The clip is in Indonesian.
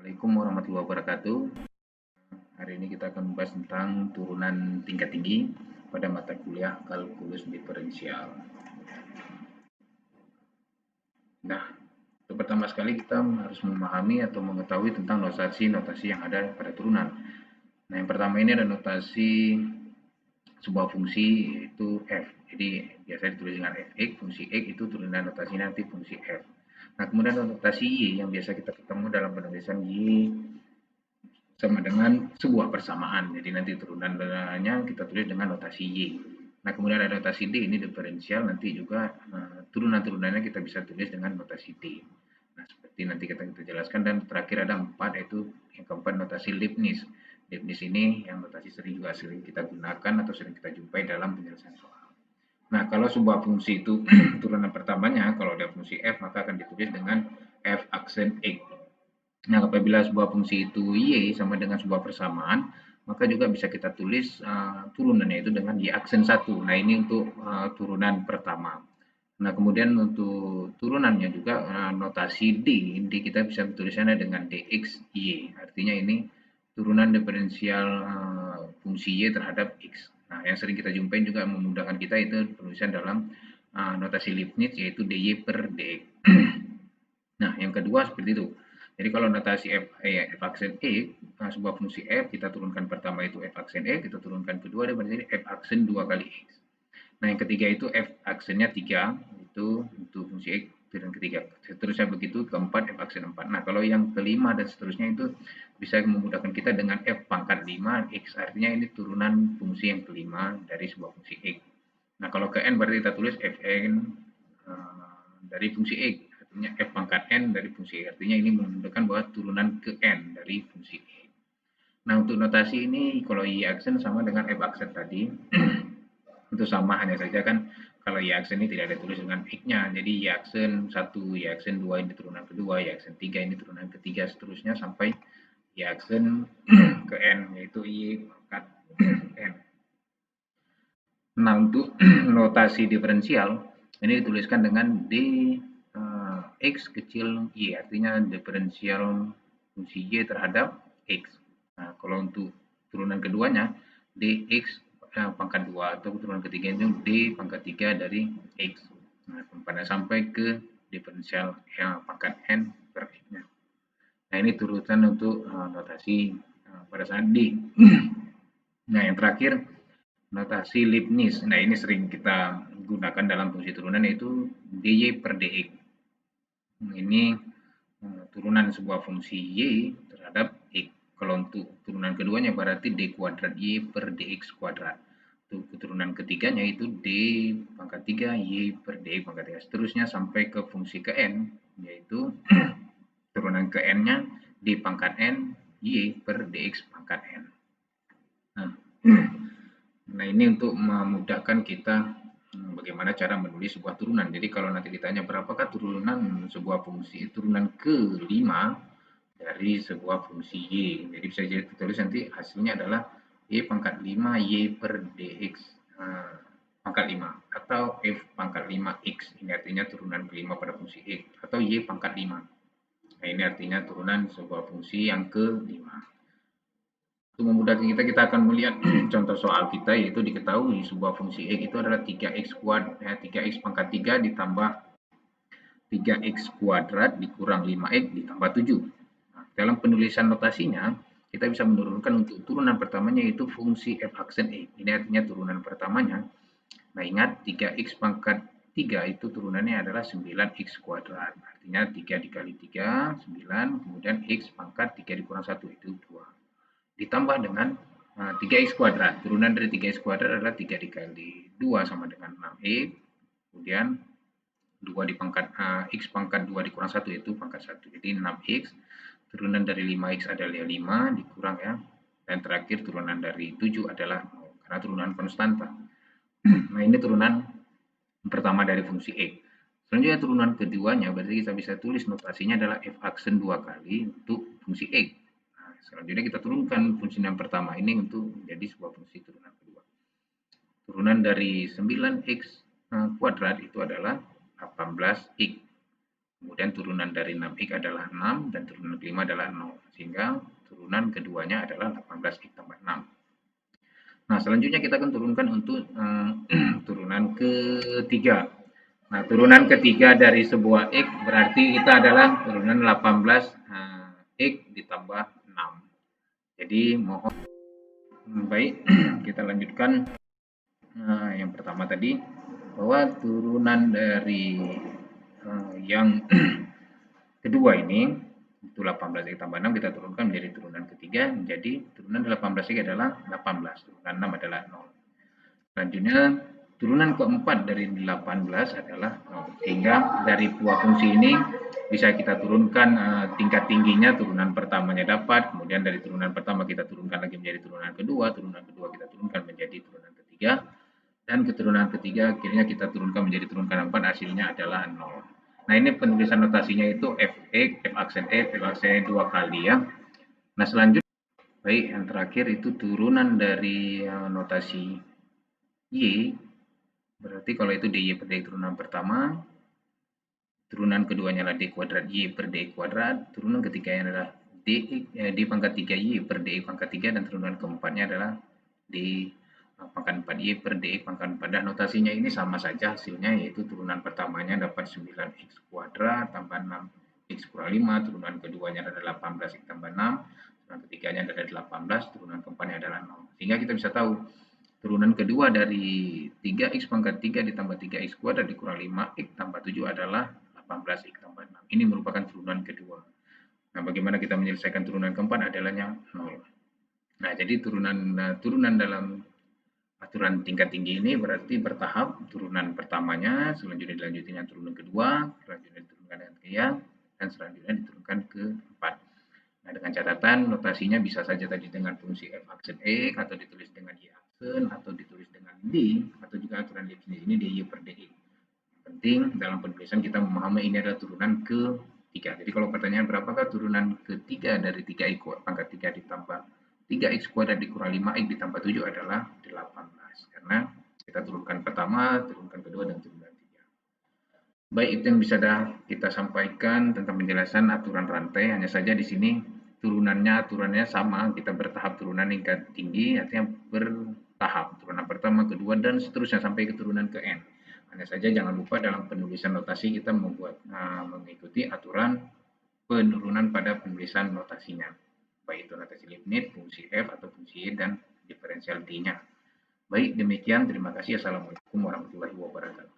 Assalamualaikum warahmatullahi wabarakatuh. Hari ini kita akan membahas tentang turunan tingkat tinggi pada mata kuliah kalkulus diferensial. Nah, pertama sekali kita harus memahami atau mengetahui tentang notasi-notasi yang ada pada turunan. Nah, yang pertama ini ada notasi sebuah fungsi yaitu f. Jadi biasa ditulis dengan fx, fungsi x itu turunan notasi nanti fungsi f. Nah, kemudian ada notasi y yang biasa kita ketemu dalam penulisan y sama dengan sebuah persamaan. Jadi nanti turunannya kita tulis dengan notasi Y. Nah, kemudian ada notasi D, ini diferensial, nanti juga turunan-turunannya kita bisa tulis dengan notasi D. Nah, seperti nanti kita jelaskan, dan terakhir ada 4, yaitu yang keempat notasi Leibniz. Leibniz ini yang notasi sering kita gunakan atau sering kita jumpai dalam penyelesaian soal. Nah, kalau sebuah fungsi itu turunan pertamanya, kalau ada fungsi f, maka akan ditulis dengan f aksen x. Nah, apabila sebuah fungsi itu y sama dengan sebuah persamaan, maka juga bisa kita tulis turunannya itu dengan y aksen 1. Nah, ini untuk turunan pertama. Nah, kemudian untuk turunannya juga notasi D kita bisa tulisannya dengan dx y. Artinya ini turunan diferensial fungsi y terhadap x. Nah, yang sering kita jumpai juga memudahkan kita itu penulisan dalam notasi Leibniz, yaitu dy per dx. Nah, yang kedua seperti itu. Jadi kalau notasi f aksen e, sebuah fungsi f, kita turunkan pertama itu f aksen e, kita turunkan kedua, berarti f aksen 2 kali x. Nah, yang ketiga itu f aksennya 3, itu untuk fungsi x, turun ketiga. Seterusnya begitu, keempat f aksen 4. Nah, kalau yang kelima dan seterusnya itu bisa memudahkan kita dengan f pangkat 5 x, artinya ini turunan fungsi yang kelima dari sebuah fungsi x. Nah, kalau ke n berarti kita tulis fn dari fungsi x. Artinya f pangkat n dari fungsi x. Artinya ini menunjukkan bahwa turunan ke n dari fungsi x. Nah, untuk notasi ini kalau y aksen sama dengan f aksen tadi. Itu sama, hanya saja kan kalau y aksen ini tidak ada tulis dengan x-nya. Jadi y aksen 1, y aksen 2 ini turunan kedua, y aksen 3 ini turunan ketiga, seterusnya sampai y aksen ke n, yaitu y pangkat n. Nah, untuk notasi diferensial ini dituliskan dengan d x kecil y, artinya diferensial fungsi y terhadap x. Nah, kalau untuk turunan keduanya dx pangkat 2 atau turunan ketiga itu d pangkat 3 dari x. Nah, pada sampai ke diferensial pangkat n per x-nya. Nah, ini turutan untuk notasi pada saat d. Nah, yang terakhir notasi Leibniz. Nah, ini sering kita gunakan dalam fungsi turunan, yaitu dy per dx. Ini turunan sebuah fungsi y terhadap x. Kalau untuk turunan keduanya berarti d kuadrat y per dx kuadrat. Untuk keturunan ketiganya itu d pangkat 3 y per dx pangkat 3. Seterusnya sampai ke fungsi ke n, yaitu turunan ke n-nya d pangkat n y per dx pangkat n. Nah, ini untuk memudahkan kita bagaimana cara menulis sebuah turunan. Jadi kalau nanti ditanya berapakah turunan sebuah fungsi, turunan ke-5 dari sebuah fungsi y. Jadi bisa ditulis nanti hasilnya adalah y pangkat 5 y per dx pangkat 5 atau f pangkat 5 x. Ini artinya turunan ke-5 pada fungsi x, atau y pangkat 5. Nah, ini artinya turunan sebuah fungsi yang ke-5. Untuk memudahkan kita akan melihat contoh soal kita, yaitu diketahui sebuah fungsi x itu adalah 3x pangkat 3 ditambah 3x kuadrat dikurang 5x ditambah 7. Nah, dalam penulisan notasinya, kita bisa menurunkan untuk turunan pertamanya yaitu fungsi f aksen x. Ini artinya turunan pertamanya. Nah, ingat 3x pangkat 3 itu turunannya adalah 9x kuadrat. Artinya 3 dikali 3, 9, kemudian x pangkat 3 dikurang 1 itu 2. Ditambah dengan 3x kuadrat. Turunan dari 3x kuadrat adalah 3 dikali 2 sama dengan 6x. Kemudian 2 di pangkat x pangkat 2 dikurang 1 itu pangkat 1. Jadi 6x. Turunan dari 5x adalah 5 dikurang ya. Dan terakhir turunan dari 7 adalah 0, karena turunan konstanta. Nah, ini turunan pertama dari fungsi x. Selanjutnya turunan keduanya berarti kita bisa tulis notasinya adalah f aksen 2 kali untuk fungsi x. Selanjutnya kita turunkan fungsi yang pertama ini untuk menjadi sebuah fungsi turunan kedua. Turunan dari 9x kuadrat itu adalah 18x. Kemudian turunan dari 6x adalah 6 dan turunan kelima adalah 0. Sehingga turunan keduanya adalah 18x tambah 6. Nah, selanjutnya kita akan turunkan untuk turunan ketiga. Nah, turunan ketiga dari sebuah x berarti kita adalah turunan 18x ditambah 6. Jadi mohon baik kita lanjutkan yang pertama tadi bahwa turunan dari yang kedua ini itu 18x tambah 6 kita turunkan menjadi turunan ketiga menjadi turunan 18x adalah 18, turunan 6 adalah 0. Selanjutnya turunan keempat dari 18 adalah 0. Sehingga dari dua fungsi ini bisa kita turunkan tingkat tingginya, turunan pertamanya dapat, kemudian dari turunan pertama kita turunkan lagi menjadi turunan kedua kita turunkan menjadi turunan ketiga, dan keturunan ketiga akhirnya kita turunkan menjadi turunan keempat, hasilnya adalah 0. Nah, ini penulisan notasinya itu Fx, F aksen E, F aksen E 2 kali ya. Nah, selanjutnya baik yang terakhir itu turunan dari notasi Y, berarti kalau itu dy per dy turunan pertama, turunan keduanya adalah d kuadrat y per dy kuadrat, turunan ketiganya adalah d pangkat 3y per dy pangkat 3, dan turunan keempatnya adalah d pangkat 4y per dy pangkat 4. Dan notasinya ini sama saja hasilnya, yaitu turunan pertamanya dapat 9x kuadrat tambah 6x kurang 5, turunan keduanya adalah 18x tambah 6, turunan ketiganya adalah 18, turunan keempatnya adalah 0. Sehingga kita bisa tahu turunan kedua dari 3x pangkat 3 ditambah 3x kuadrat dikurang 5x tambah 7 adalah 18x tambah 6. Ini merupakan turunan kedua. Nah, bagaimana kita menyelesaikan turunan keempat adalahnya 0. Nah, jadi turunan dalam aturan tingkat tinggi ini berarti bertahap. Turunan pertamanya, selanjutnya dilanjutkan dengan turunan kedua, selanjutnya diturunkan dengan ketiga, dan selanjutnya diturunkan ke 4. Nah, dengan catatan notasinya bisa saja tadi dengan fungsi f aksen e, atau ditulis dengan y aksen, atau ditulis dengan d, atau juga aturan Leibniz ini dy per dy. Yang penting dalam penulisan kita memahami ini adalah turunan ketiga. Jadi kalau pertanyaan berapakah turunan ketiga dari 3x pangkat 3 ditambah 3x kuadrat dikurang 5x ditambah 7 adalah 18. Karena kita turunkan pertama, turunkan kedua, dan turunkan tiga. Baik, itu yang bisa kita sampaikan tentang penjelasan aturan rantai. Hanya saja di sini aturannya sama, kita bertahap turunan tingkat tinggi, artinya bertahap. Turunan pertama, kedua, dan seterusnya sampai ke turunan ke n. Hanya saja jangan lupa dalam penulisan notasi kita mengikuti aturan penurunan pada penulisan notasinya. Baik itu notasi Leibniz, fungsi f atau fungsi y, dan diferensial d-nya. Baik, demikian. Terima kasih. Assalamualaikum warahmatullahi wabarakatuh.